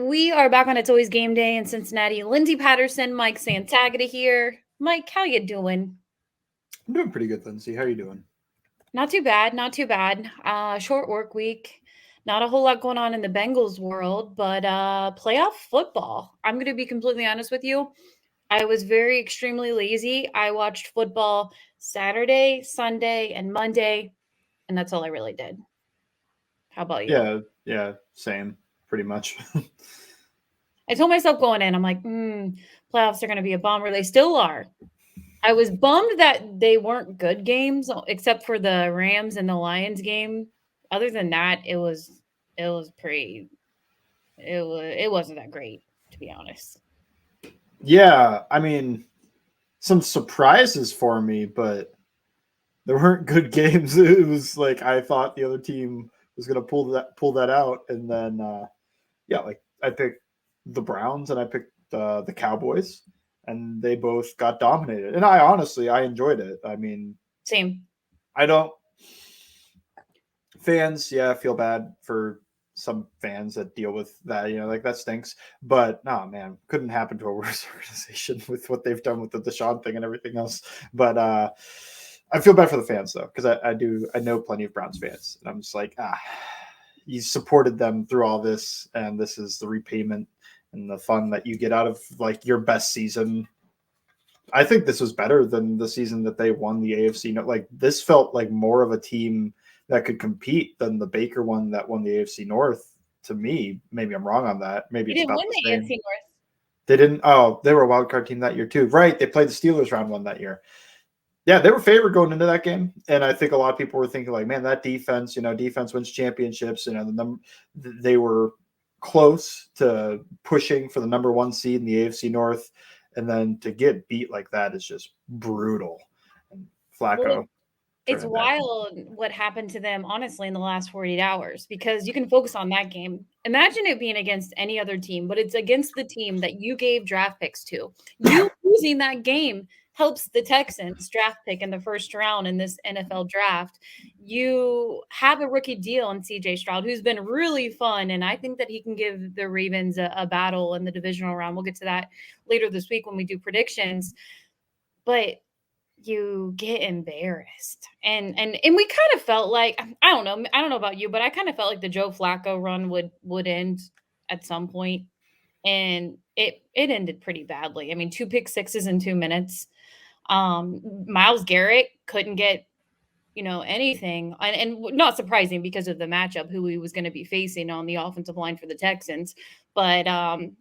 We are back on It's Always Game Day in Cincinnati. Lindsay Patterson, Mike Santagata here. Mike, how you doing? I'm doing pretty good, Lindsay. How are you doing? Not too bad, not too bad. Short work week. Not a whole lot going on in the Bengals world, but playoff football. I'm going to be completely honest with you. I was very extremely lazy. I watched football Saturday, Sunday, and Monday, and that's all I really did. How about you? Yeah, same, pretty much. I told myself going in, I'm like, playoffs are going to be a bummer. They still are. I was bummed that they weren't good games except for the Rams and the Lions game. Other than that, it was pretty it wasn't that great, to be honest. Yeah, I mean, some surprises for me, but there weren't good games. It was like I thought the other team was gonna pull that out, and then yeah, like I picked the Browns and I picked the Cowboys, and they both got dominated. And I enjoyed it. I mean, Same. I don't fans, yeah, feel bad for some fans that deal with that, like that stinks. But no, man, couldn't happen to a worse organization with what they've done with the Deshaun thing and everything else. But I feel bad for the fans though, because I know plenty of Browns fans, and I'm just like, you supported them through all this, and this is the repayment and the fun that you get out of like your best season. I think this was better than the season that they won the AFC. Like this felt like more of a team that could compete than the Baker one that won the AFC North. To me, maybe I'm wrong on that. Maybe We it's didn't about win the the same. AFC North. They didn't. Oh, they were a wild card team that year too. Right? They played the Steelers round one that year. Yeah, they were favored going into that game, and I think a lot of people were thinking like, man, that defense, defense wins championships. They were close to pushing for the number one seed in the AFC North, and then to get beat like that is just brutal. And Well, Flacco it's turning back. wild what happened to them, honestly, in the last 48 hours because you can focus on that game. Imagine it being against any other team, but it's against the team that you gave draft picks to. You losing that game helps the Texans draft pick in the first round in this NFL draft. You have a rookie deal on CJ Stroud, who's been really fun. And I think that he can give the Ravens a battle in the divisional round. We'll get to that later this week when we do predictions. But you get embarrassed. And we kind of felt like I don't know about you, but I kind of felt like the Joe Flacco run would end at some point, and it ended pretty badly. I mean, 2 pick sixes in 2 minutes. Miles Garrett couldn't get anything, and not surprising because of the matchup who he was going to be facing on the offensive line for the Texans. But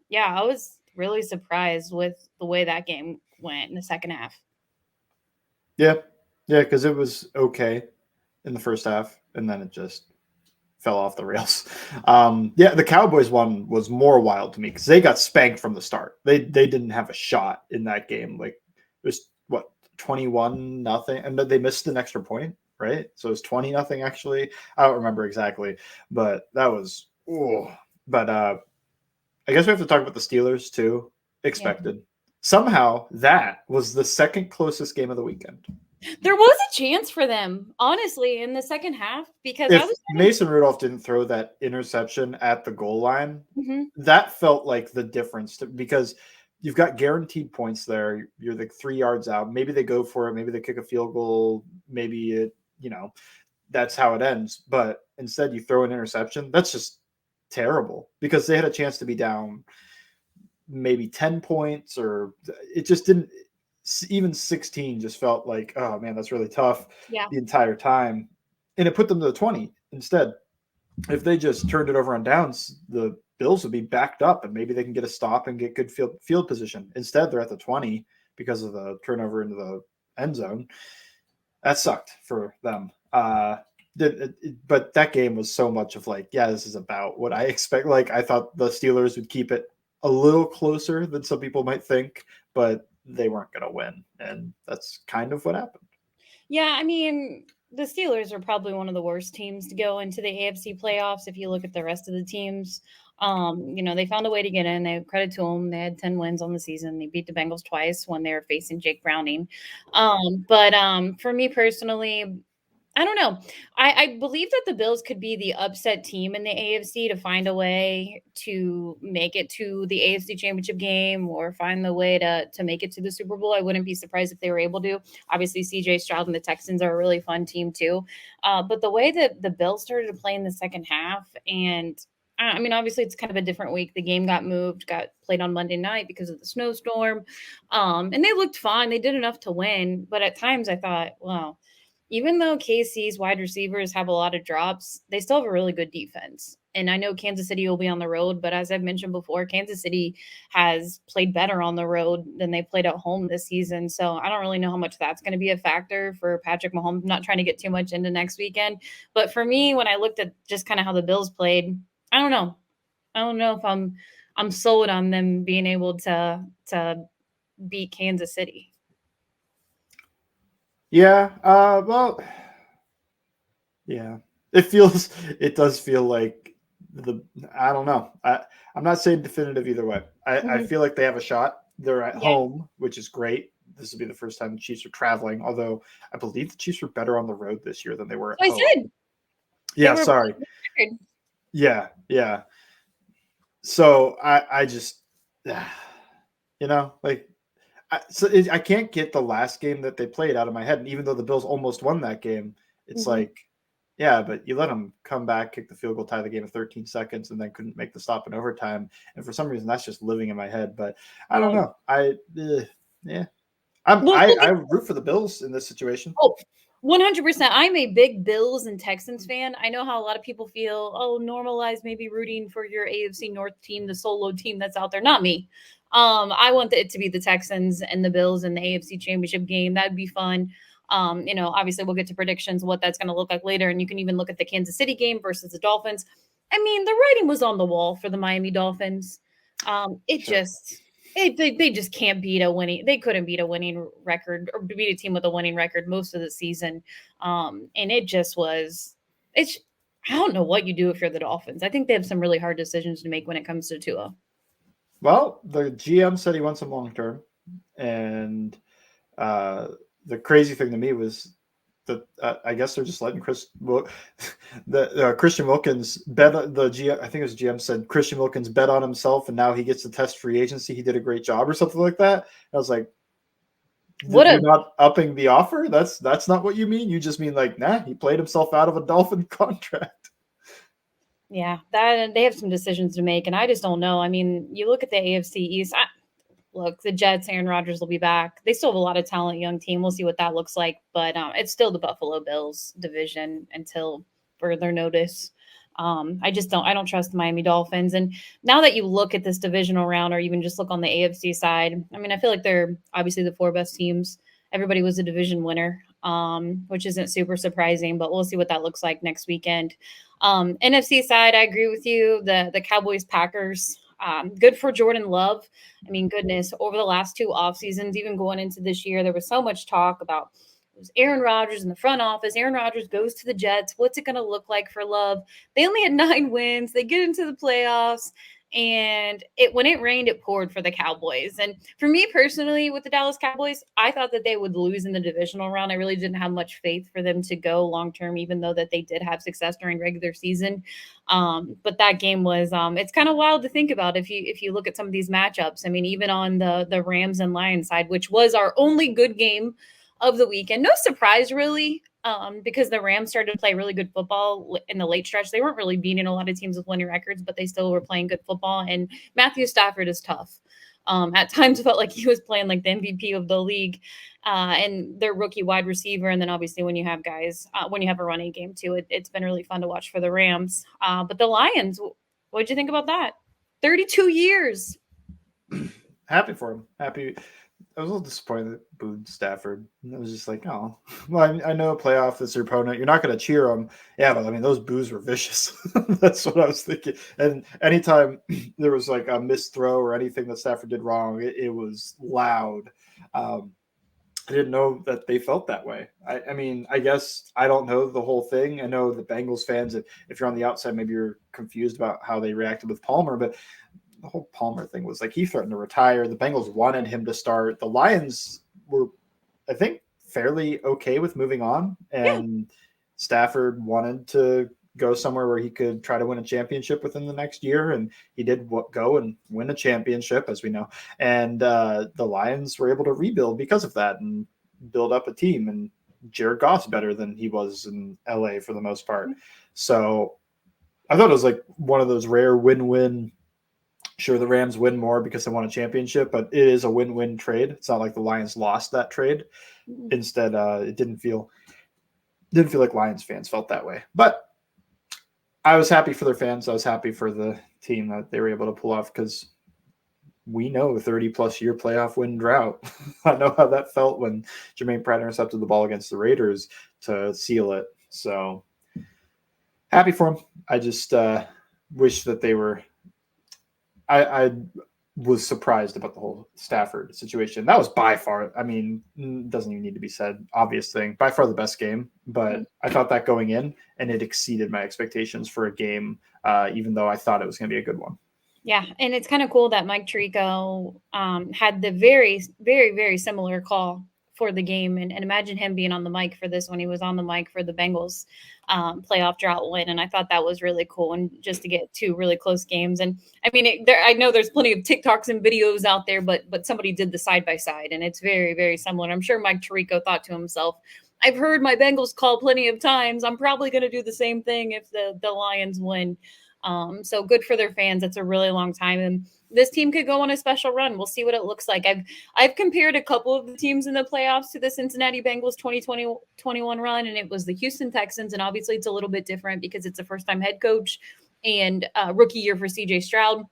yeah, I was really surprised with the way that game went in the second half. Yeah, yeah, because it was okay in the first half, and then it just fell off the rails. Yeah, the Cowboys one was more wild to me because they got spanked from the start. They didn't have a shot in that game. Like it was what 21-0, and they missed an extra point, right? So it was 20-0 actually. I don't remember exactly, but that was But I guess we have to talk about the Steelers too. Yeah. Expected. Somehow that was the second closest game of the weekend. There was a chance for them, honestly, in the second half because I If was kind Mason Rudolph didn't throw that interception at the goal line, of that felt like the difference because you've got guaranteed points there. You're like 3 yards out. Maybe they go for it. Maybe they kick a field goal. Maybe that's how it ends. But instead, you throw an interception. That's just terrible because they had a chance to be down maybe 10 points, or it just didn't. Even 16 just felt like, oh man, that's really tough yeah. the entire time. And it put them to the 20 instead. If they just turned it over on downs, the Bills would be backed up and maybe they can get a stop and get good field position. Instead, they're at the 20 because of the turnover into the end zone. That sucked for them. But that game was so much of like, yeah, this is about what I expect. Like I thought the Steelers would keep it a little closer than some people might think, but they weren't going to win, and that's kind of what happened. Yeah, I mean, the Steelers are probably one of the worst teams to go into the AFC playoffs if you look at the rest of the teams. They found a way to get in. They credit to them. They had 10 wins on the season. They beat the Bengals twice when they were facing Jake Browning. But for me personally, I don't know. I believe that the Bills could be the upset team in the AFC to find a way to make it to the AFC Championship game or find the way to make it to the Super Bowl. I wouldn't be surprised if they were able to. Obviously, CJ Stroud and the Texans are a really fun team too. But the way that the Bills started to play in the second half, and I mean, obviously, it's kind of a different week. The game got moved, got played on Monday night because of the snowstorm. And they looked fine. They did enough to win. But at times I thought, wow, even though KC's wide receivers have a lot of drops, they still have a really good defense. And I know Kansas City will be on the road, but as I've mentioned before, Kansas City has played better on the road than they played at home this season. So I don't really know how much that's going to be a factor for Patrick Mahomes. I'm not trying to get too much into next weekend. But for me, when I looked at just kind of how the Bills played, I don't know. I don't know if I'm sold on them being able to beat Kansas City. Yeah. Well, yeah. It does feel like I don't know. I'm not saying definitive either way. I Mhm. feel like they have a shot. They're at Yeah. home, which is great. This will be the first time the Chiefs are traveling, although I believe the Chiefs were better on the road this year than they were at So I home. said they Yeah, were sorry. prepared. Yeah, yeah. So I just, like I can't get the last game that they played out of my head. And even though the Bills almost won that game, it's Mhm. like, yeah, but you let them come back, kick the field goal, tie the game in 13 seconds, and then couldn't make the stop in overtime. And for some reason, that's just living in my head. But I don't Right. know. Yeah, Well, I root for the Bills in this situation. oh, 100%. I'm a big Bills and Texans fan. I know how a lot of people feel, oh, normalize maybe rooting for your AFC North team, the solo team that's out there. Not me. I want it to be the Texans and the Bills in the AFC Championship game. That'd be fun. Obviously we'll get to predictions, what that's going to look like later. And you can even look at the Kansas City game versus the Dolphins. I mean, the writing was on the wall for the Miami Dolphins. It Sure. just they just can't beat a winning. They couldn't beat a winning record or beat a team with a winning record most of the season. And it just was. It's. I don't know what you do if you're the Dolphins. I think they have some really hard decisions to make when it comes to Tua. Well, the GM said he wants him long term, and uh, the crazy thing to me was that I guess they're just letting Christian Wilkins bet the GM. I think it was GM said Christian Wilkins bet on himself, and now he gets to test free agency. He did a great job, or something like that. I was like, What you're a not upping the offer. That's not what you mean. You just mean like, nah, he played himself out of a Dolphin contract. yeah. That they have some decisions to make, and I just don't know. I mean, you look at the AFC East. Look, the Jets, Aaron Rodgers will be back. They still have a lot of talent, young team. We'll see what that looks like, but it's still the Buffalo Bills division until further notice. I just don't. I don't trust the Miami Dolphins. And now that you look at this divisional round, or even just look on the AFC side, I mean, I feel like they're obviously the four best teams. Everybody was a division winner, which isn't super surprising. But we'll see what that looks like next weekend. NFC side, I agree with you. The Cowboys Packers. Good for Jordan Love. I mean, goodness, over the last two off seasons, even going into this year, there was so much talk about it was Aaron Rodgers in the front office. Aaron Rodgers goes to the Jets. What's it going to look like for Love? They only had 9 wins. They get into the playoffs. And when it rained, it poured for the Cowboys. And for me personally, with the Dallas Cowboys, I thought that they would lose in the divisional round. I really didn't have much faith for them to go long term, even though that they did have success during regular season. But that game was it's kind of wild to think about if you look at some of these matchups. I mean, even on the Rams and Lions side, which was our only good game of the weekend. No surprise, really, because the Rams started to play really good football in the late stretch. They weren't really beating a lot of teams with winning records, but they still were playing good football. And Matthew Stafford is tough. At times, felt like he was playing like the MVP of the league, and their rookie wide receiver. And then obviously, when you have guys, when you have a running game too, it's been really fun to watch for the Rams. But the Lions, what'd you think about that? 32 years. Happy for him. Happy. I was a little disappointed that booed Stafford. I was just like, oh, well, I know a playoff is your opponent. You're not going to cheer them. Yeah, but I mean, those boos were vicious. That's what I was thinking. And anytime there was like a missed throw or anything that Stafford did wrong, it was loud. I didn't know that they felt that way. I mean, I guess I don't know the whole thing. I know the Bengals fans, if you're on the outside, maybe you're confused about how they reacted with Palmer, but the whole Palmer thing was like he threatened to retire. The Bengals wanted him to start. The Lions were, I think, fairly okay with moving on. Yeah. And Stafford wanted to go somewhere where he could try to win a championship within the next year, and he did go and win a championship, as we know. And the Lions were able to rebuild because of that and build up a team. And Jared Goff's better than he was in LA for the most part. So I thought it was like one of those rare win-win. Sure, the Rams win more because they won a championship, but it is a win-win trade. It's not like the Lions lost that trade. Instead, it didn't feel like Lions fans felt that way. But I was happy for their fans. I was happy for the team that they were able to pull off, because we know 30-plus year playoff win drought. I know how that felt when Jermaine Pratt intercepted the ball against the Raiders to seal it. So happy for him. I just wish that they were – I was surprised about the whole Stafford situation. That was by far, I mean, doesn't even need to be said, obvious thing, by far the best game. But I thought that going in, and it exceeded my expectations for a game, even though I thought it was going to be a good one. Yeah, and it's kind of cool that Mike Tirico had the very, very, very similar call for the game. And imagine him being on the mic for this when he was on the mic for the Bengals playoff drought win. And I thought that was really cool, and just to get two really close games. And I mean, I know there's plenty of TikToks and videos out there, but somebody did the side-by-side, and it's very, very similar. And I'm sure Mike Tirico thought to himself, I've heard my Bengals call plenty of times. I'm probably going to do the same thing if the Lions win. So good for their fans. It's a really long time, and this team could go on a special run. We'll see what it looks like. I've compared a couple of the teams in the playoffs to the Cincinnati Bengals 2020-21 run, and it was the Houston Texans. And obviously it's a little bit different because it's a first-time head coach and rookie year for CJ Stroud.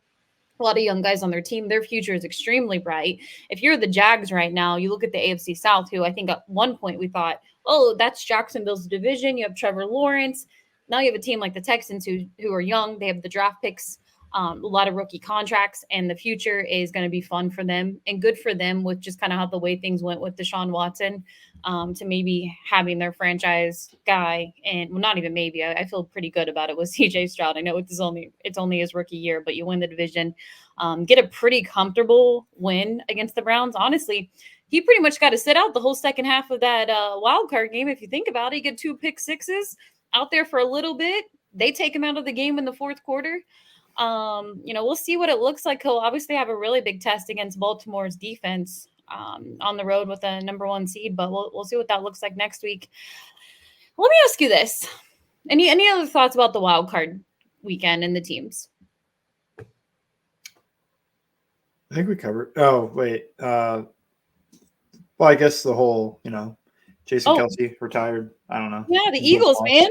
A lot of young guys on their team. Their future is extremely bright. If you're the Jags right now, you look at the AFC South, who I think at one point we thought, oh, that's Jacksonville's division. You have Trevor Lawrence. Now you have a team like the Texans who are young. They have the draft picks, a lot of rookie contracts, and the future is going to be fun for them and good for them with just kind of how the way things went with Deshaun Watson, to maybe having their franchise guy. And well, not even maybe, I feel pretty good about it with CJ Stroud. I know it's only his rookie year, but you win the division, get a pretty comfortable win against the Browns. Honestly, he pretty much got to sit out the whole second half of that wild card game. If you think about it, he get 2 pick sixes out there for a little bit. They take him out of the game in the fourth quarter. We'll see what it looks like. He'll obviously have a really big test against Baltimore's defense on the road with a number 1 seed, but we'll see what that looks like next week. Let me ask you this. Any other thoughts about the wild card weekend and the teams? I think we covered. Oh, wait. Well, I guess the whole, Jason Kelce retired. I don't know. Yeah, the Eagles, man.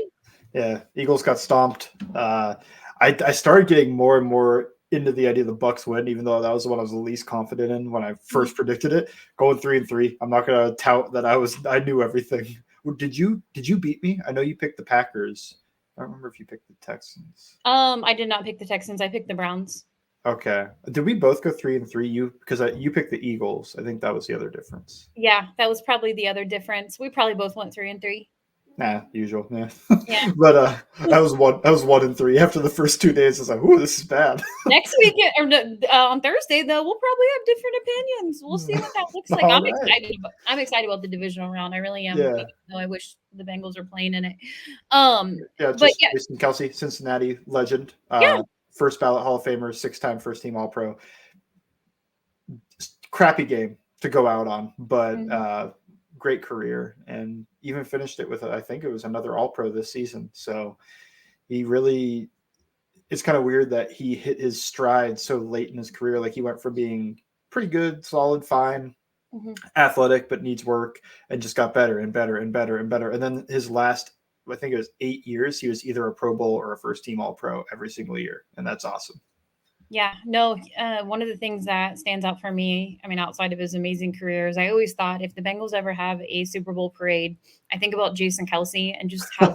Yeah, Eagles got stomped. I started getting more and more into the idea the Bucs win, even though that was the one I was the least confident in when I first predicted it. Going 3-3. I'm not gonna tout that I knew everything. Did you beat me? I know you picked the Packers. I don't remember if you picked the Texans. I did not pick the Texans. I picked the Browns. Okay. Did we both go 3-3? Because you picked the Eagles. I think that was the other difference. Yeah, that was probably the other difference. We probably both went 3-3. Nah, usual. Yeah. But I was 1-3 after the first 2 days. I was like, "Ooh, this is bad." Next week or on Thursday, though, we'll probably have different opinions. We'll see what that looks like. I'm excited about the divisional round. I really am. Yeah. Though I wish the Bengals are playing in it. Jason Kelce, Cincinnati legend. First ballot Hall of Famer, 6-time first team All Pro. Crappy game to go out on, but great career, and even finished it with, I think it was another All Pro this season. So he really, it's kind of weird that he hit his stride so late in his career. Like, he went from being pretty good, solid, fine, athletic, but needs work, and just got better and better and better and better. And then his last, I think it was 8 years, he was either a Pro Bowl or a first team All Pro every single year. And that's awesome. Yeah, no, one of the things that stands out for me, I mean, outside of his amazing careers, I always thought if the Bengals ever have a Super Bowl parade, I think about Jason Kelce and just how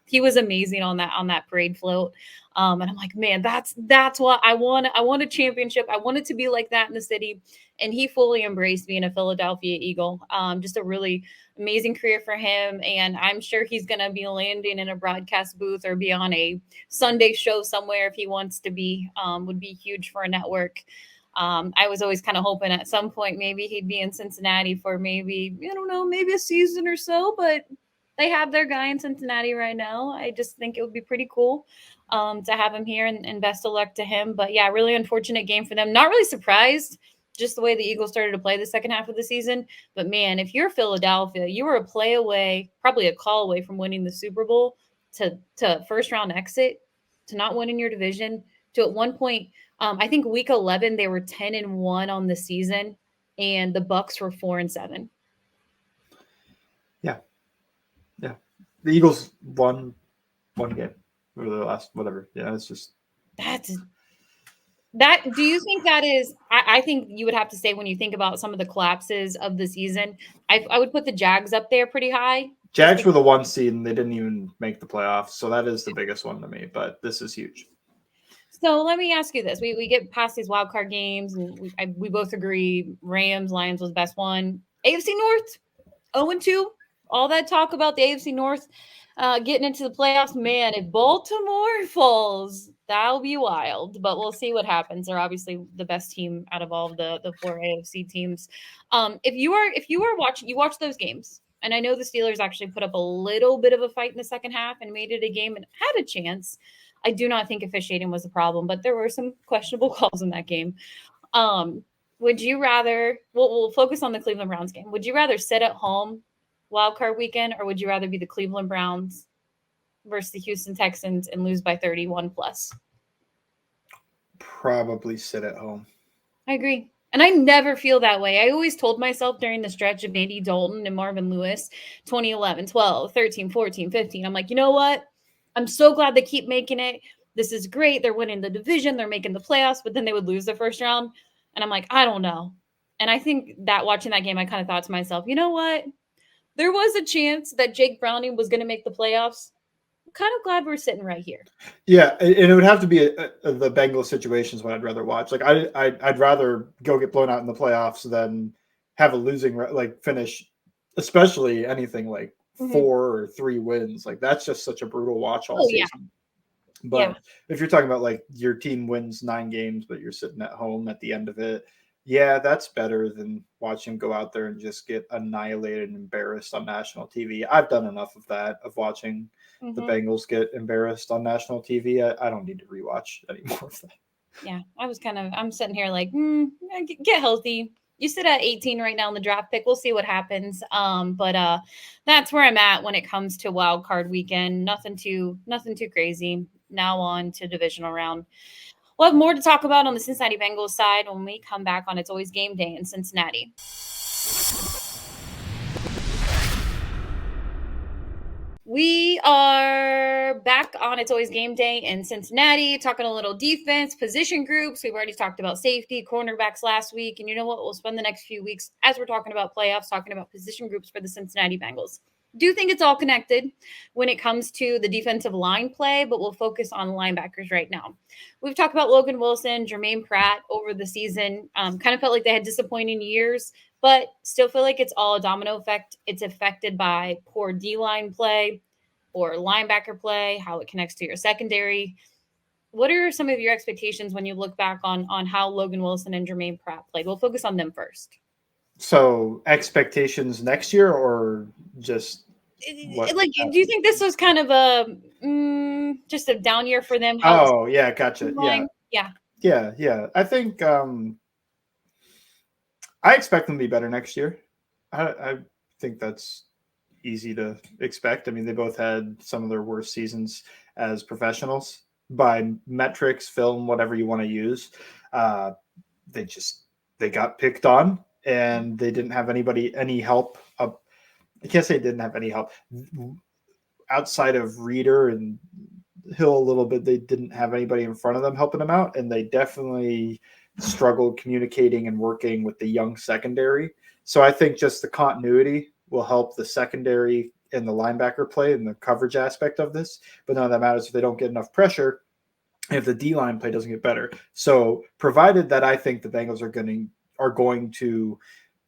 he was amazing on that parade float. And I'm like, man, that's what I want. I want a championship. I want it to be like that in the city. And he fully embraced being a Philadelphia Eagle. Just a really amazing career for him. And I'm sure he's going to be landing in a broadcast booth or be on a Sunday show somewhere if he wants to be. Would be huge for a network. I was always kind of hoping at some point maybe he'd be in Cincinnati for maybe a season or so, but they have their guy in Cincinnati right now. I just think it would be pretty cool to have him here, and best of luck to him. But yeah, really unfortunate game for them. Not really surprised, just the way the Eagles started to play the second half of the season. But man, if you're Philadelphia, you were a play away, probably a call away from winning the Super Bowl, to first round exit, to not winning your division, to at one point, I think week 11 they were 10-1 on the season, and the Bucks were 4-7. Yeah, yeah. The Eagles won one game or the last whatever. Yeah, it's just That's that. Do you think that is? I think you would have to say, when you think about some of the collapses of the season, I would put the Jags up there pretty high. Just Jags were the 1 seed and they didn't even make the playoffs, so that is the biggest one to me. But this is huge. So let me ask you this: we get past these wild card games, and we both agree Rams Lions was the best one. AFC North 0-2. All that talk about the AFC North getting into the playoffs, man. If Baltimore falls, that'll be wild. But we'll see what happens. They're obviously the best team out of all of the four AFC teams. If you are watching, you watch those games. And I know the Steelers actually put up a little bit of a fight in the second half and made it a game and had a chance. I do not think officiating was a problem, but there were some questionable calls in that game. Would you rather, we'll focus on the Cleveland Browns game. Would you rather sit at home wild card weekend, or would you rather be the Cleveland Browns versus the Houston Texans and lose by 31 plus? Probably sit at home. I agree. And I never feel that way. I always told myself during the stretch of Andy Dalton and Marvin Lewis, 2011, 12, 13, 14, 15, I'm like, you know what? I'm so glad they keep making it. This is great. They're winning the division. They're making the playoffs, but then they would lose the first round. And I'm like, I don't know. And I think that watching that game, I kind of thought to myself, you know what? There was a chance that Jake Browning was going to make the playoffs. I'm kind of glad we're sitting right here. Yeah, and it would have to be the Bengals situations what I'd rather watch. Like I'd rather go get blown out in the playoffs than have a losing finish, especially anything like 4 or 3 wins. Like that's just such a brutal watch all season. Yeah. But if you're talking about like your team wins 9 games, but you're sitting at home at the end of it, yeah, that's better than watching him go out there and just get annihilated and embarrassed on national TV. I've done enough of that, of watching the Bengals get embarrassed on national TV. I don't need to rewatch any more of that. Yeah, I'm sitting here like, get healthy. You sit at 18 right now in the draft pick. We'll see what happens. But that's where I'm at when it comes to wild card weekend. Nothing too crazy. Now on to divisional round. We'll have more to talk about on the Cincinnati Bengals side when we come back on It's Always Game Day in Cincinnati. We are back on It's Always Game Day in Cincinnati, talking a little defense, position groups. We've already talked about safety, cornerbacks last week. And you know what? We'll spend the next few weeks, as we're talking about playoffs, talking about position groups for the Cincinnati Bengals. Do think it's all connected when it comes to the defensive line play, but we'll focus on linebackers right now. We've talked about Logan Wilson, Jermaine Pratt over the season. Kind of felt like they had disappointing years, but still feel like it's all a domino effect. It's affected by poor D-line play or linebacker play, how it connects to your secondary. What are some of your expectations when you look back on how Logan Wilson and Jermaine Pratt played? We'll focus on them first. So expectations next year, or just do you think this was kind of a just a down year for them? Oh yeah, gotcha. Yeah. I think I expect them to be better next year. I think that's easy to expect. I mean, they both had some of their worst seasons as professionals by metrics, film, whatever you want to use. They got picked on, and they didn't have any help. I can't say didn't have any help outside of Reeder and Hill a little bit. They didn't have anybody in front of them helping them out, and they definitely struggled communicating and working with the young secondary. So I think just the continuity will help the secondary and the linebacker play and the coverage aspect of this. But none of that matters if they don't get enough pressure, if the D-line play doesn't get better. So provided that I think the Bengals are going to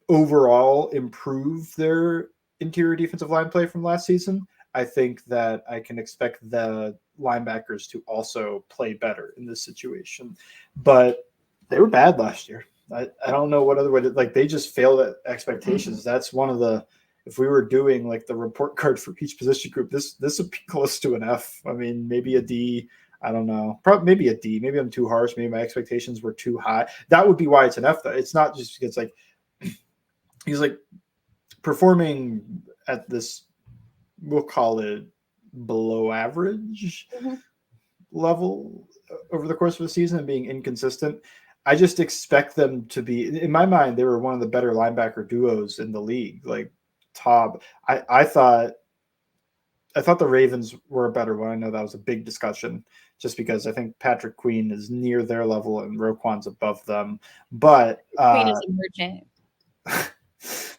overall improve their interior defensive line play from last season, I think that I can expect the linebackers to also play better in this situation. But they were bad last year. I don't know what other way to, like, they just failed at expectations. That's one of the if we were doing like the report card for each position group, this would be close to an F. I mean, maybe a D. I don't know. Probably maybe a D. Maybe I'm too harsh. Maybe my expectations were too high. That would be why it's an F, though. It's not just because like he's like performing at this, we'll call it below average level over the course of the season and being inconsistent. I just expect them to be, in my mind, they were one of the better linebacker duos in the league. Like top, I thought the Ravens were a better one. I know that was a big discussion just because I think Patrick Queen is near their level and Roquan's above them. But Queen is emergent.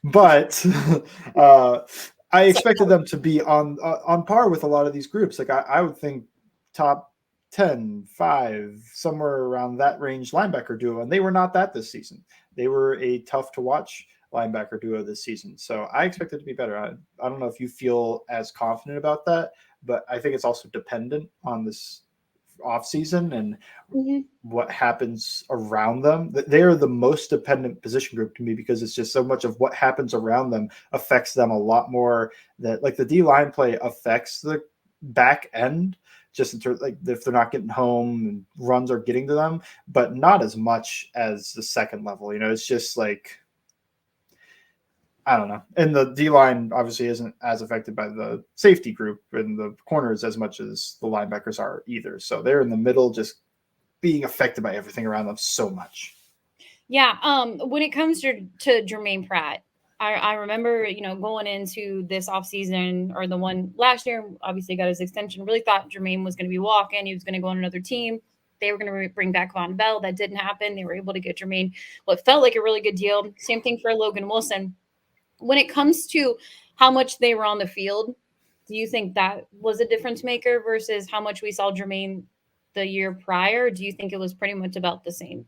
But I expected them to be on par with a lot of these groups. Like I would think top 10, 5, somewhere around that range linebacker duo, and they were not that this season. They were a tough to watch linebacker duo this season. So I expect it to be better. I don't know if you feel as confident about that, but I think it's also dependent on this offseason and what happens around them. They are the most dependent position group to me because it's just so much of what happens around them affects them a lot more. That like the D-line play affects the back end just in terms like if they're not getting home and runs are getting to them, but not as much as the second level. You know, it's just like I don't know. And the D-line obviously isn't as affected by the safety group and the corners as much as the linebackers are either. So they're in the middle just being affected by everything around them so much. Yeah. When it comes to Jermaine Pratt, I remember, going into this offseason or the one last year, obviously got his extension, really thought Jermaine was going to be walking. He was going to go on another team. They were going to bring back Von Bell. That didn't happen. They were able to get Jermaine what felt like a really good deal. Same thing for Logan Wilson. When it comes to how much they were on the field, do you think that was a difference maker versus how much we saw Jermaine the year prior? Do you think it was pretty much about the same?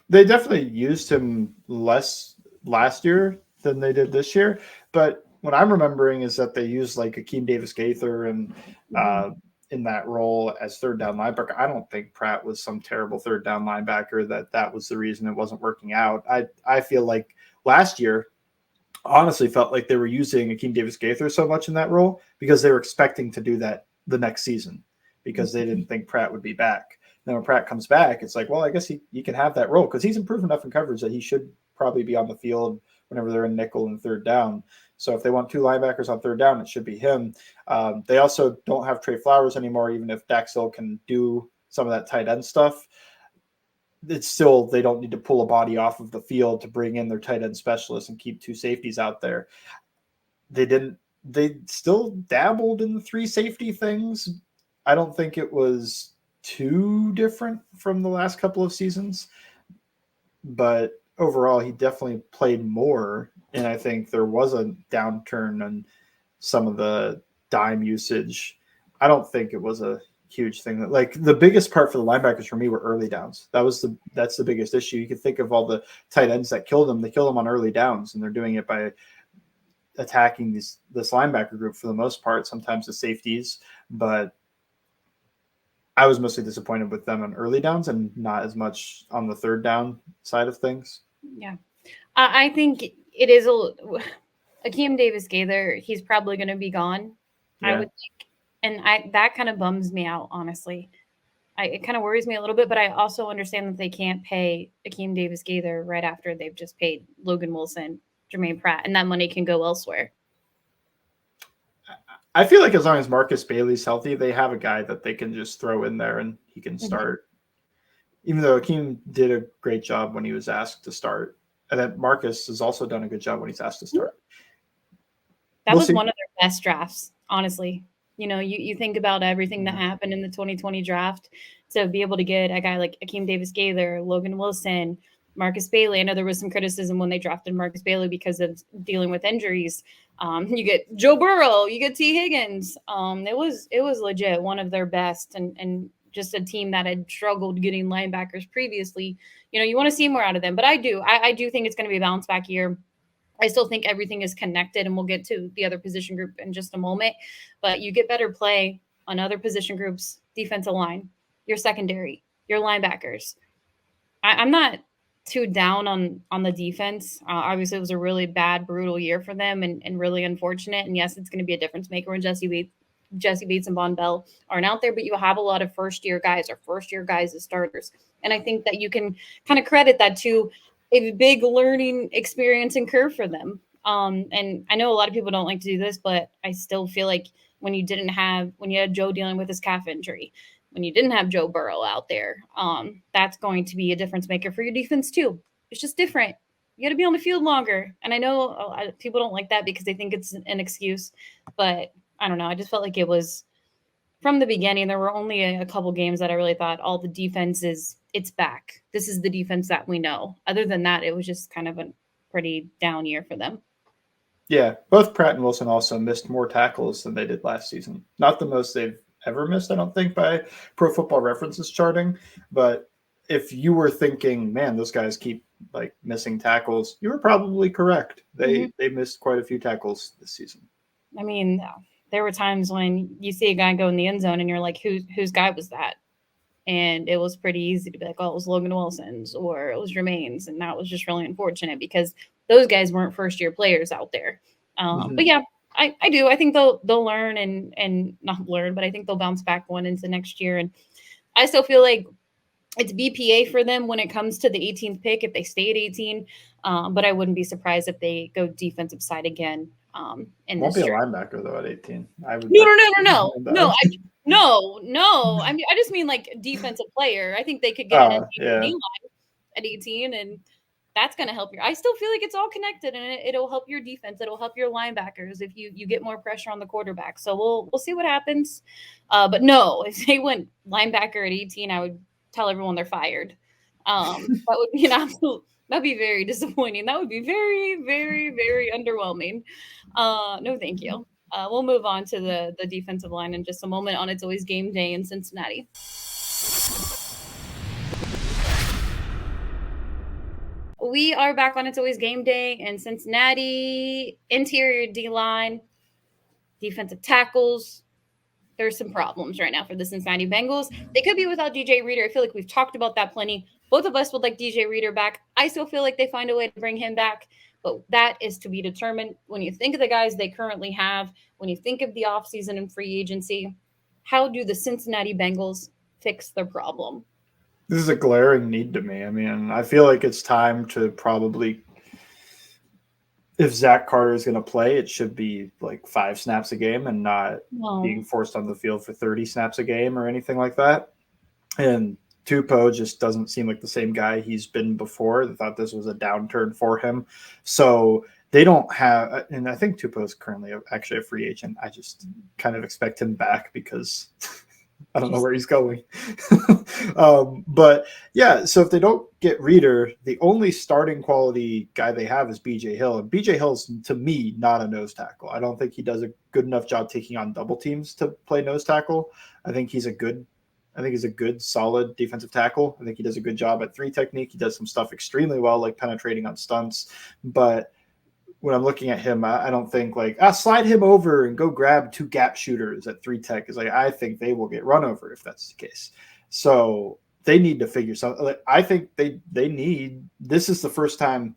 They definitely used him less last year than they did this year. But what I'm remembering is that they used like Akeem Davis-Gaither and in that role as third down linebacker. I don't think Pratt was some terrible third down linebacker that was the reason it wasn't working out. I feel like last year, honestly felt like they were using Akeem Davis-Gaither so much in that role because they were expecting to do that the next season because they didn't think Pratt would be back. Then when Pratt comes back, it's like, well, I guess he can have that role because he's improved enough in coverage that he should probably be on the field whenever they're in nickel and third down. So if they want two linebackers on third down, it should be him. They also don't have Trey Flowers anymore, even if Dax Hill can do some of that tight end stuff. It's still they don't need to pull a body off of the field to bring in their tight end specialist and keep two safeties out there. They still dabbled in the three safety things. I don't think it was too different from the last couple of seasons, but overall he definitely played more, and I think there was a downturn on some of the dime usage. I don't think it was a huge thing. Like the biggest part for the linebackers for me were early downs. That's the biggest issue. You can think of all the tight ends that killed them. They kill them on early downs, and they're doing it by attacking this linebacker group for the most part. Sometimes the safeties, but I was mostly disappointed with them on early downs and not as much on the third down side of things. Yeah, I think it is Akeem Davis-Gaither. He's probably going to be gone. Yeah. I would think. And that kind of bums me out, honestly. It kind of worries me a little bit, but I also understand that they can't pay Akeem Davis-Gaither right after they've just paid Logan Wilson, Jermaine Pratt, and that money can go elsewhere. I feel like as long as Marcus Bailey's healthy, they have a guy that they can just throw in there and he can start. Even though Akeem did a great job when he was asked to start. And then Marcus has also done a good job when he's asked to start. That was one of their best drafts, honestly. You think about everything that happened in the 2020 draft to be able to get a guy like Akeem Davis-Gaither, Logan Wilson, Marcus Bailey. I know there was some criticism when they drafted Marcus Bailey because of dealing with injuries. You get Joe Burrow, you get T. Higgins. It was legit one of their best and just a team that had struggled getting linebackers previously. You want to see more out of them, but I do think it's going to be a bounce back year. I still think everything is connected, and we'll get to the other position group in just a moment. But you get better play on other position groups, defensive line, your secondary, your linebackers. I'm not too down on the defense. Obviously, it was a really bad, brutal year for them, and really unfortunate. And yes, it's going to be a difference maker when Jesse Bates and Von Bell aren't out there, but you have a lot of first year guys as starters. And I think that you can kind of credit that to a big learning experience and curve for them. And I know a lot of people don't like to do this, but I still feel like when you had Joe dealing with his calf injury, when you didn't have Joe Burrow out there, that's going to be a difference maker for your defense too. It's just different. You got to be on the field longer. And I know people don't like that because they think it's an excuse, but I don't know. I just felt like it was from the beginning. There were only a couple games that I really thought all the defense it's back. This is the defense that we know. Other than that, it was just kind of a pretty down year for them. Yeah, both Pratt and Wilson also missed more tackles than they did last season. Not the most they've ever missed, I don't think, by Pro Football References charting. But if you were thinking, man, those guys keep like missing tackles, you were probably correct. They missed quite a few tackles this season. I mean, there were times when you see a guy go in the end zone and you're like, whose guy was that? And it was pretty easy to be like, oh, it was Logan Wilson's or it was Jermaine's. And that was just really unfortunate because those guys weren't first year players out there. But yeah, I do. I think they'll learn and not learn, but I think they'll bounce back going into next year. And I still feel like it's BPA for them when it comes to the 18th pick if they stay at 18. But I wouldn't be surprised if they go defensive side again. In Won't this be a draft. linebacker though at 18. No. I mean, I just mean like defensive player. I think they could get an yeah. line at 18, and that's going to help you. I still feel like it's all connected, and it'll help your defense. It'll help your linebackers if you get more pressure on the quarterback. So we'll see what happens. But no, if they went linebacker at 18, I would tell everyone they're fired. That would be an absolute. That'd be very disappointing. That would be very, very, very underwhelming. No, thank you. We'll move on to the defensive line in just a moment on It's Always Game Day in Cincinnati. We are back on It's Always Game Day in Cincinnati. Interior D-line, defensive tackles. There's some problems right now for the Cincinnati Bengals. They could be without DJ Reader. I feel like we've talked about that plenty. Both of us would like DJ Reader back. I still feel like they find a way to bring him back, but that is to be determined. When you think of the guys they currently have, when you think of the offseason and free agency, how do the Cincinnati Bengals fix their problem? This is a glaring need to me. I mean, I feel like it's time to probably, if Zach Carter is going to play, it should be like 5 snaps a game and not being forced on the field for 30 snaps a game or anything like that. And Tupou just doesn't seem like the same guy he's been before. They thought this was a downturn for him. So they don't have, and I think Tupou is currently actually a free agent. I just kind of expect him back because I don't know where he's going. But yeah, so if they don't get Reader, the only starting quality guy they have is BJ Hill. And BJ Hill's, to me, not a nose tackle. I don't think he does a good enough job taking on double teams to play nose tackle. I think he's a good, solid defensive tackle. I think he does a good job at 3 technique. He does some stuff extremely well, like penetrating on stunts. But when I'm looking at him, I don't think like, slide him over and go grab 2 gap shooters at 3 tech. Is like, I think they will get run over if that's the case. So they need to figure something. Like, I think they need, this is the first time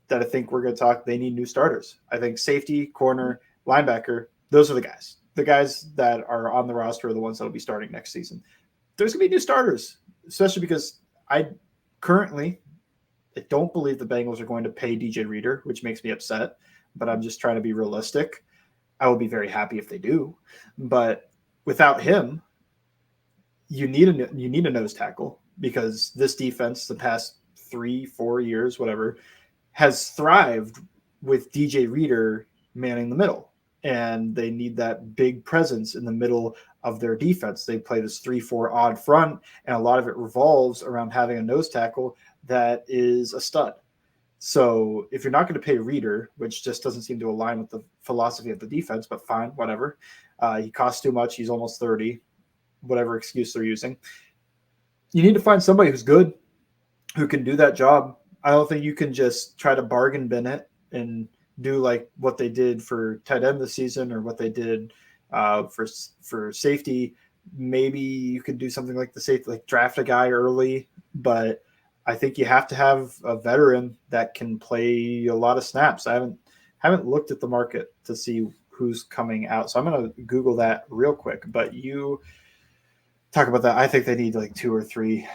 that I think we're going to talk. They need new starters. I think safety, corner, linebacker, those are the guys. The guys that are on the roster are the ones that will be starting next season. There's going to be new starters, especially because I don't believe the Bengals are going to pay DJ Reader, which makes me upset, but I'm just trying to be realistic. I will be very happy if they do. But without him, you need a nose tackle because this defense, the past 3-4 years, whatever, has thrived with DJ Reader manning the middle. And they need that big presence in the middle of their defense. They play this 3-4 odd front, and a lot of it revolves around having a nose tackle that is a stud. So if you're not going to pay Reader, which just doesn't seem to align with the philosophy of the defense, but fine, whatever. He costs too much. He's almost 30, whatever excuse they're using. You need to find somebody who's good, who can do that job. I don't think you can just try to bargain bin it and do like what they did for tight end this season or what they did for safety. Maybe you could do something like the safety, like draft a guy early, but I think you have to have a veteran that can play a lot of snaps. I haven't looked at the market to see who's coming out, so I'm going to Google that real quick. But you talk about that. I think they need like 2 or 3,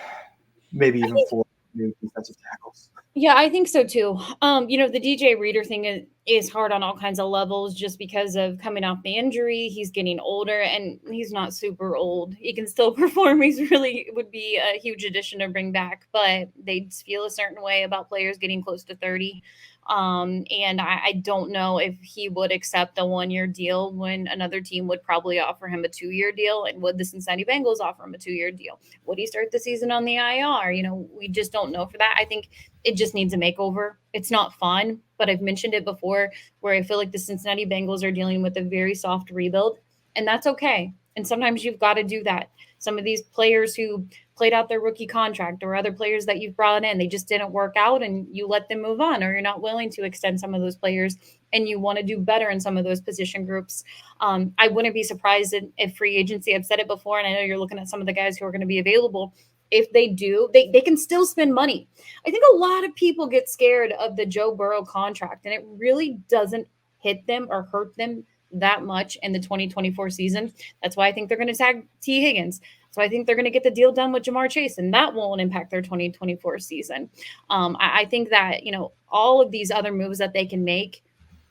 maybe even 4 new defensive tackles. Yeah, I think so too. The DJ Reader thing is hard on all kinds of levels just because of coming off the injury. He's getting older and he's not super old. He can still perform. He's really would be a huge addition to bring back, but they feel a certain way about players getting close to 30. And I don't know if he would accept a 1-year deal when another team would probably offer him a 2-year deal. And would the Cincinnati Bengals offer him a 2-year deal? Would he start the season on the IR? We just don't know for that. I think it just needs a makeover. It's not fun, but I've mentioned it before where I feel like the Cincinnati Bengals are dealing with a very soft rebuild, and that's okay. And sometimes you've got to do that. Some of these players who played out their rookie contract or other players that you've brought in, they just didn't work out and you let them move on, or you're not willing to extend some of those players and you want to do better in some of those position groups. I wouldn't be surprised if free agency, I've said it before, and I know you're looking at some of the guys who are going to be available. If they do, they can still spend money. I think a lot of people get scared of the Joe Burrow contract, and it really doesn't hit them or hurt them that much in the 2024 season. That's why I think they're going to tag T. Higgins. So I think they're going to get the deal done with Jamar Chase, and that won't impact their 2024 season. I think that, all of these other moves that they can make,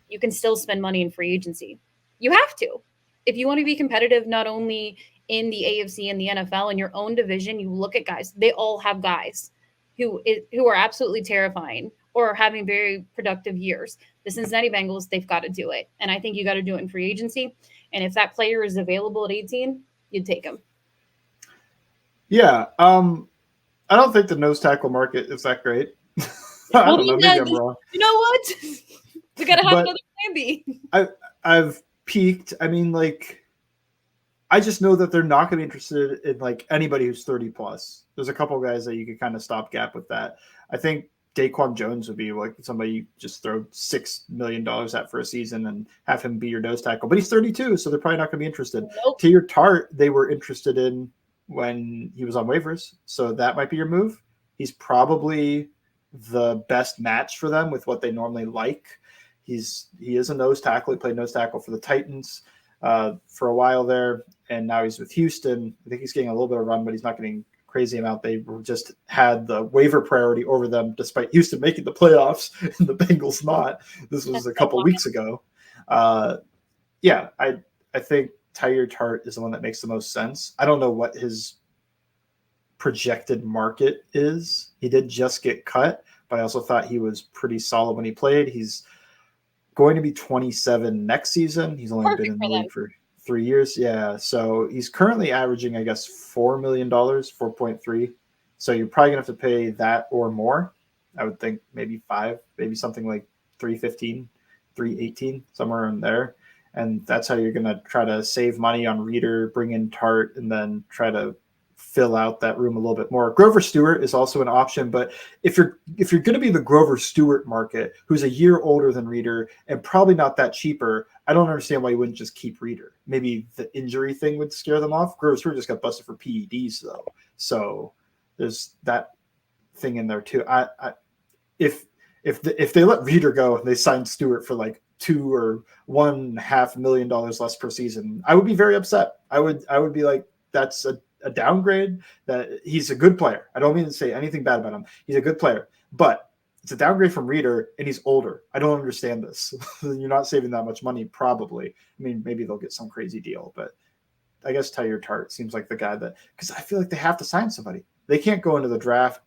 you can still spend money in free agency. You have to. If you want to be competitive, not only in the AFC and the NFL, in your own division, you look at guys. They all have guys who are absolutely terrifying or are having very productive years. The Cincinnati Bengals, they've got to do it. And I think you got to do it in free agency. And if that player is available at 18, you'd take him. Yeah. I don't think the nose tackle market is that great. I don't know. Maybe I'm wrong. You know what? We got to have another plan B. I've peaked. I mean, I just know that they're not going to be interested in anybody who's 30 plus. There's a couple of guys that you could kind of stopgap with that. I think Daquan Jones would be somebody you just throw $6 million at for a season and have him be your nose tackle. But he's 32, so they're probably not going to be interested. Nope. Taylor Tart, they were interested in when he was on waivers, so that might be your move. He's probably the best match for them with what they normally like. He is a nose tackle. He played nose tackle for the Titans for a while there, and now he's with Houston. I think he's getting a little bit of run, but he's not getting crazy amount. They just had the waiver priority over them, despite Houston making the playoffs and the Bengals not. This was a couple weeks ago. I think Tyler Tart is the one that makes the most sense. I don't know what his projected market is. He did just get cut, but I also thought he was pretty solid when he played. He's going to be 27 next season. He's only been in the league for 3 years. Yeah. So he's currently averaging, I guess, $4 million, 4.3. So you're probably going to have to pay that or more. I would think maybe 5, maybe something like 315, 318, somewhere in there. And that's how you're going to try to save money on Reader, bring in Tart, and then try to fill out that room a little bit more. Grover Stewart is also an option, but if you're going to be the Grover Stewart market, who's a year older than Reader and probably not that cheaper, I don't understand why you wouldn't just keep Reader. Maybe the injury thing would scare them off. Grover Stewart just got busted for PEDs though, so there's that thing in there too. If they let Reader go and they sign Stewart for $2 or $1.5 million less per season, I would be very upset. I would be like, that's a downgrade. That he's a good player. I don't mean to say anything bad about him. He's a good player, but it's a downgrade from Reader, and he's older. I don't understand this. You're not saving that much money, probably. I mean, maybe they'll get some crazy deal, but I guess Tyler Tart seems like the guy that, because I feel like they have to sign somebody. They can't go into the draft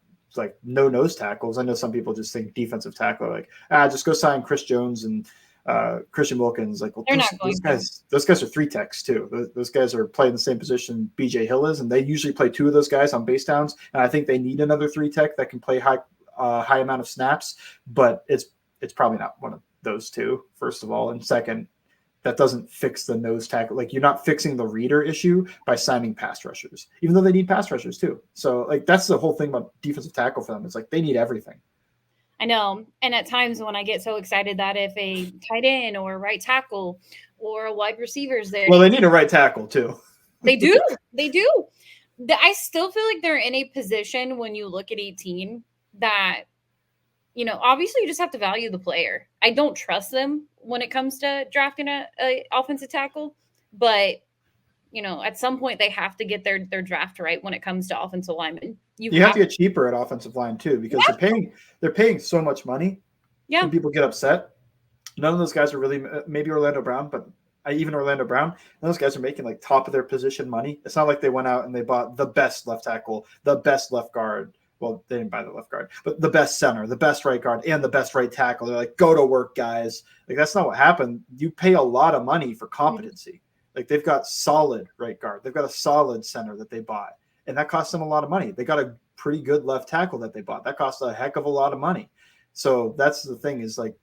no nose tackles. I know some people just think defensive tackle, just go sign Chris Jones and Christian Wilkins. Those guys are 3 techs too. Those guys are playing the same position BJ Hill is, and they usually play 2 of those guys on base downs. And I think they need another 3 tech that can play high amount of snaps, but it's probably not one of those 2, first of all. And second, that doesn't fix the nose tackle. You're not fixing the Reader issue by signing pass rushers, even though they need pass rushers too. So that's the whole thing about defensive tackle for them. It's they need everything. I know. And at times when I get so excited that if a tight end or a right tackle or a wide receiver is there. Well, they need a right tackle too. They do. They do. I still feel like they're in a position when you look at 18 that, obviously you just have to value the player. I don't trust them when it comes to drafting a offensive tackle, but at some point they have to get their draft right when it comes to offensive linemen. You have to get cheaper at offensive line too, because they're paying so much money. Yeah. And people get upset. None of those guys are really, maybe Orlando Brown, but even Orlando Brown, those guys are making like top of their position money. It's not like they went out and they bought the best left tackle, the best left guard. Well, they didn't buy the left guard, but the best center, the best right guard, and the best right tackle. They're like, go to work, guys. Like, that's not what happened. You pay a lot of money for competency. Like, they've got solid right guard. They've got a solid center that they bought, and that cost them a lot of money. They got a pretty good left tackle that they bought. That cost a heck of a lot of money. So that's the thing, is like,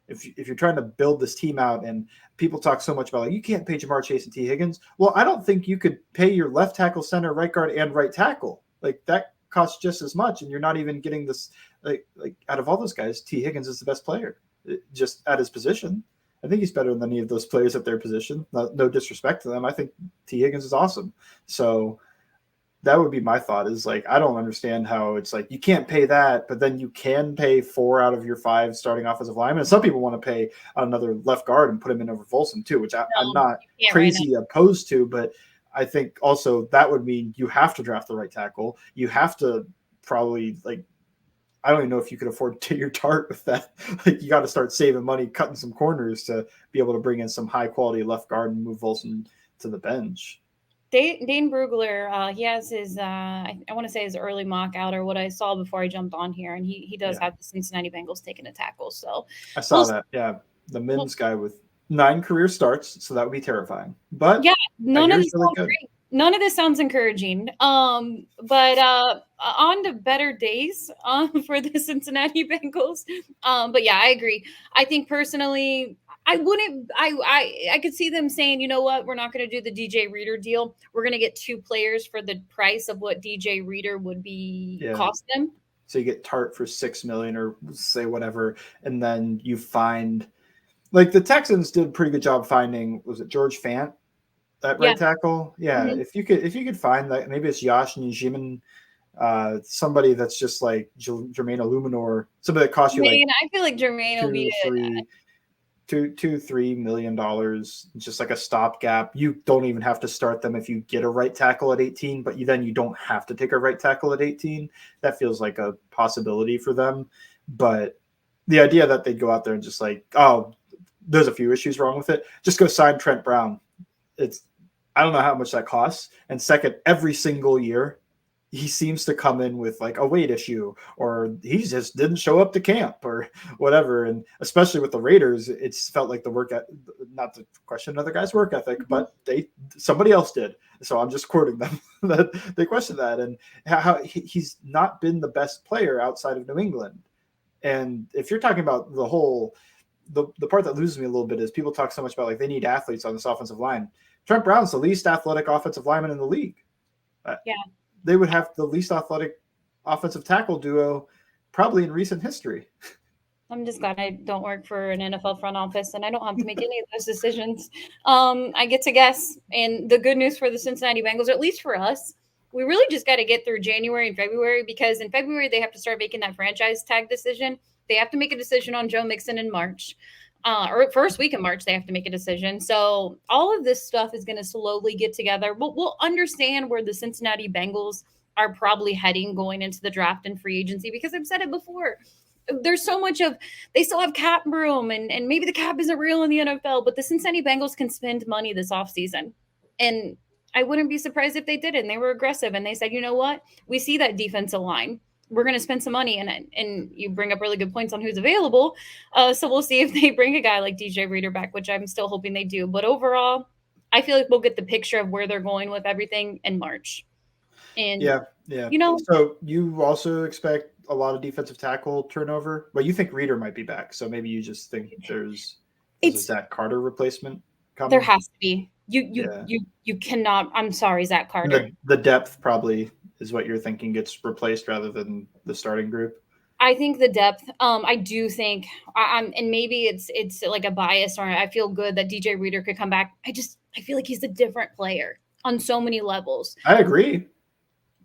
if you're trying to build this team out, and people talk so much about like, you can't pay Jamar Chase and T. Higgins. Well, I don't think you could pay your left tackle, center, right guard, and right tackle. Like, that costs just as much, and you're not even getting this. Like out of all those guys, T. Higgins is the best player, just at his position. I think he's better than any of those players at their position. No disrespect to them. I think T. Higgins is awesome. So that would be my thought, is like, I don't understand how it's like you can't pay that, but then you can pay 4 out of your 5 starting offensive linemen. And some people want to pay another left guard and put him in over Volson too, which I'm not crazy opposed to, but I think also that would mean you have to draft the right tackle. You have to probably, like, I don't even know if you could afford to your Tart with that. Like, you got to start saving money, cutting some corners to be able to bring in some high quality left guard and move Volson to the bench. Dane Brugler, he has his, I want to say his early mock out, or what I saw before I jumped on here, and he does have the Cincinnati Bengals taking a tackle. So I saw that. Yeah, the Mims guy with 9 career starts, so that would be terrifying. But yeah, none of this sounds encouraging. But on to better days for the Cincinnati Bengals. But yeah, I agree. I think personally, I could see them saying, you know what, we're not going to do the DJ Reader deal. We're going to get 2 players for the price of what DJ Reader would be cost them. So you get Tart for $6 million, or say whatever, and then you find, like, the Texans did a pretty good job finding, was it George Fant, that right tackle? Yeah, mm-hmm. If you could find that, maybe it's Yash Njiman, somebody that's just like Jermaine Illuminor, somebody that costs you I feel like Jermaine will be $2-3 million, just like a stopgap. You don't even have to start them if you get a right tackle at 18, but you don't have to take a right tackle at 18. That feels like a possibility for them. But the idea that they'd go out there and just like, oh, there's a few issues wrong with it, just go sign Trent Brown. I don't know how much that costs. And second, every single year, he seems to come in with like a weight issue, or he just didn't show up to camp or whatever. And especially with the Raiders, it's felt like not to question other guys' work ethic, but somebody else did. So I'm just quoting them that they questioned that, and how he's not been the best player outside of New England. And if you're talking about the whole, the part that loses me a little bit is people talk so much about like they need athletes on this offensive line. Trent Brown's the least athletic offensive lineman in the league. They would have the least athletic offensive tackle duo probably in recent history. I'm just glad I don't work for an NFL front office and I don't have to make any of those decisions. I get to guess. And the good news for the Cincinnati Bengals, or at least for us, we really just got to get through January and February, because in February they have to start making that franchise tag decision. They have to make a decision on Joe Mixon in March. Or first week of March, they have to make a decision. So all of this stuff is going to slowly get together. We'll understand where the Cincinnati Bengals are probably heading going into the draft and free agency, because I've said it before. There's so much of, they still have cap room, and maybe the cap isn't real in the NFL, but the Cincinnati Bengals can spend money this offseason. And I wouldn't be surprised if they did it, and they were aggressive, and they said, you know what? We see that defensive line. We're going to spend some money, and you bring up really good points on who's available. So we'll see if they bring a guy like DJ Reader back, which I'm still hoping they do. But overall, I feel like we'll get the picture of where they're going with everything in March. And so you also expect a lot of defensive tackle turnover, but you think Reader might be back. So maybe you just think there's a Zach Carter replacement coming. There has to be. You cannot. I'm sorry, Zach Carter. The depth probably is what you're thinking gets replaced rather than the starting group. I think the depth. I do think, and maybe it's like a bias, or I feel good that DJ Reader could come back. I feel like he's a different player on so many levels. I agree.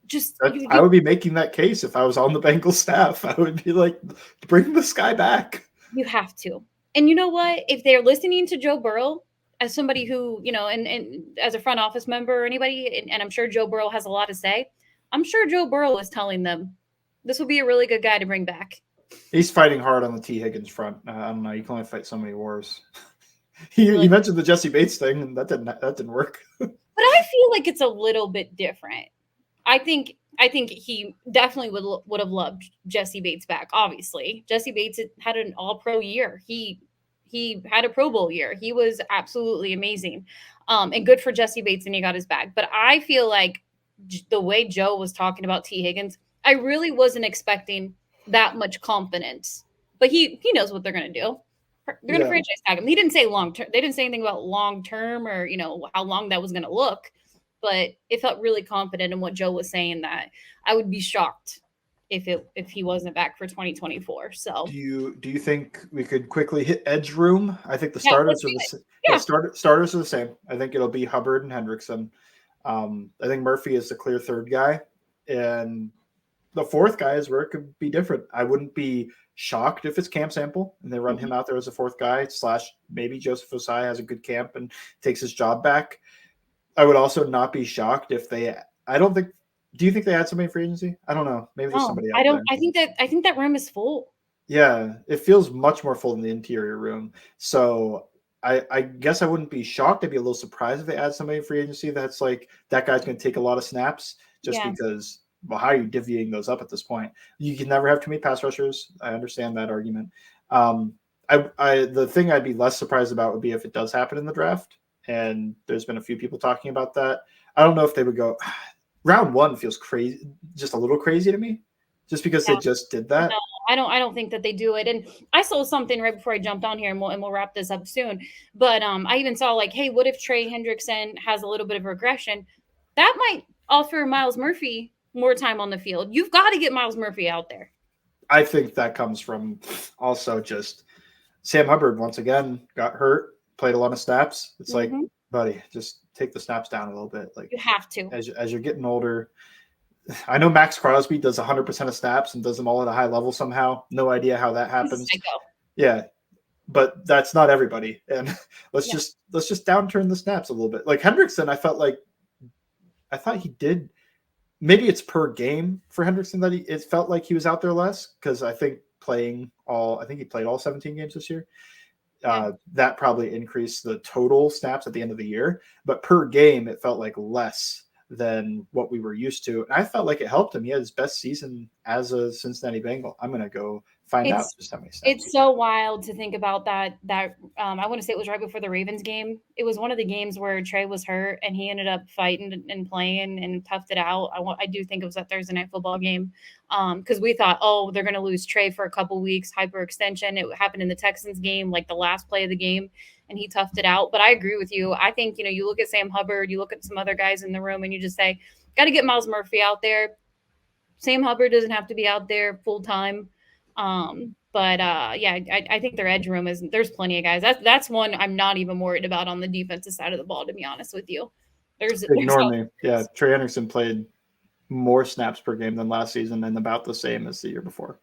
Just I would be making that case if I was on the Bengals staff. I would be like, bring this guy back. you have to. And you know what? If they're listening to Joe Burrow, as somebody who, and as a front office member or anybody, and I'm sure Joe Burrow has a lot to say, I'm sure Joe Burrow is telling them this would be a really good guy to bring back. He's fighting hard on the T. Higgins front. I don't know. You can only fight so many wars. You mentioned the Jesse Bates thing, and that didn't work. But I feel like it's a little bit different. I think he definitely would have loved Jesse Bates back. Obviously, Jesse Bates had an All-Pro year. He had a Pro Bowl year. He was absolutely amazing, and good for Jesse Bates, and he got his bag. But I feel like the way Joe was talking about T. Higgins, I really wasn't expecting that much confidence. But he knows what they're going to do. They're going to franchise tag him. He didn't say long term. They didn't say anything about long term or how long that was going to look. But it felt really confident in what Joe was saying that I would be shocked if he wasn't back for 2024. So do you think we could quickly hit edge room? I think the starters are starters are the same. I think it'll be Hubbard and Hendrickson. I think Murphy is the clear third guy, and the fourth guy is where it could be different. I wouldn't be shocked if it's Cam Sample and they run him out there as a fourth guy / maybe Joseph Osai has a good camp and takes his job back. I would also not be shocked if they. I don't think. Do you think they had somebody in free agency? I don't know. Maybe there's somebody out there. I think that room is full. Yeah, it feels much more full than the interior room. So I guess I wouldn't be shocked. I'd be a little surprised if they add somebody in free agency that's like that guy's going to take a lot of snaps just because. Well, how are you divvying those up at this point? You can never have too many pass rushers. I understand that argument. The thing I'd be less surprised about would be if it does happen in the draft. And there's been a few people talking about that. I don't know if they would go round 1 feels crazy, just a little crazy to me, just because they just did that. No, I don't think that they do it. And I saw something right before I jumped on here, and we'll wrap this up soon. But I even saw like, hey, what if Trey Hendrickson has a little bit of regression? That might offer Myles Murphy more time on the field. You've got to get Myles Murphy out there. I think that comes from also just Sam Hubbard once again got hurt, played a lot of snaps. It's like, buddy, just take the snaps down a little bit. Like you have to. As you're getting older. I know Max Crosby does 100% of snaps and does them all at a high level somehow. No idea how that happens. Yeah, but that's not everybody. And let's just downturn the snaps a little bit. Like Hendrickson, I thought he did. Maybe it's per game for Hendrickson that it felt like he was out there less because I think he played all 17 games this year. That probably increased the total snaps at the end of the year, but per game it felt like less than what we were used to. And I felt like it helped him. He had his best season as a Cincinnati Bengal. I'm going to go find out just how many snaps. It's so wild to think about that. I want to say it was right before the Ravens game. It was one of the games where Trey was hurt and he ended up fighting and playing and toughed it out. I do think it was that Thursday night football game because we thought, oh, they're going to lose Trey for a couple weeks, hyperextension. It happened in the Texans game, like the last play of the game, and he toughed it out. But I agree with you. I think, you look at Sam Hubbard, you look at some other guys in the room, and you just say, got to get Myles Murphy out there. Sam Hubbard doesn't have to be out there full time. I think their edge room there's plenty of guys. That's one I'm not even worried about on the defensive side of the ball, to be honest with you. Ignore me. Yeah, Trey Hendrickson played more snaps per game than last season and about the same as the year before.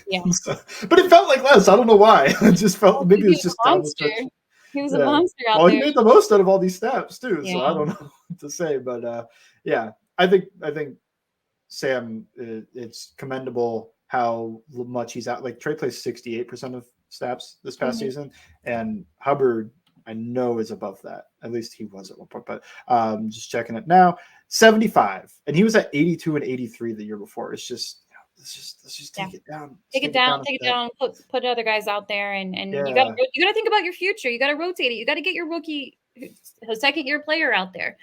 Yeah. But it felt like less. I don't know why. It just felt maybe it was just down the stretch. He was a monster out there. He made the most out of all these snaps too. Yeah. So I don't know what to say, but I think Sam, it's commendable how much he's out. Like Trey plays 68% of snaps this past season, and Hubbard I know is above that. At least he was at one point, but just checking it now, 75, and he was at 82 and 83 the year before. It's just let's just take it down. Take it down. Put other guys out there, and you got to think about your future. You got to rotate it. You got to get your rookie, second year player out there.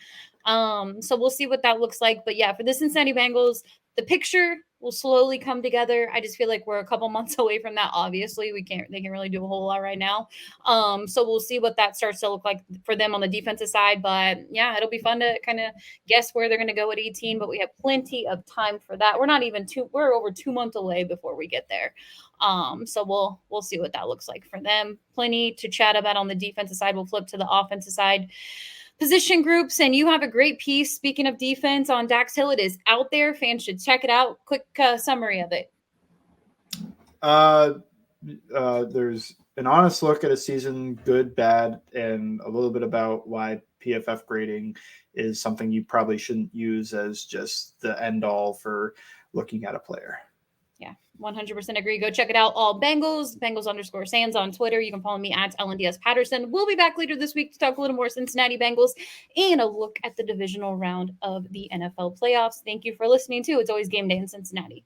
So we'll see what that looks like. But yeah, for the Cincinnati Bengals, the picture will slowly come together. I just feel like we're a couple months away from that. Obviously, they can't really do a whole lot right now. So we'll see what that starts to look like for them on the defensive side. But yeah, it'll be fun to kind of guess where they're going to go at 18, but we have plenty of time for that. We're over 2 months away before we get there. So we'll see what that looks like for them. Plenty to chat about on the defensive side. We'll flip to the offensive side. position groups, and you have a great piece, speaking of defense, on Dax Hill. It is out there. Fans should check it out. Quick summary of it. There's an honest look at a season, good, bad, and a little bit about why PFF grading is something you probably shouldn't use as just the end all for looking at a player. Yeah, 100% agree. Go check it out. All Bengals, Bengals_Sands on Twitter. You can follow me at LNDS Patterson. We'll be back later this week to talk a little more Cincinnati Bengals and a look at the divisional round of the NFL playoffs. Thank you for listening to It's Always Game Day in Cincinnati.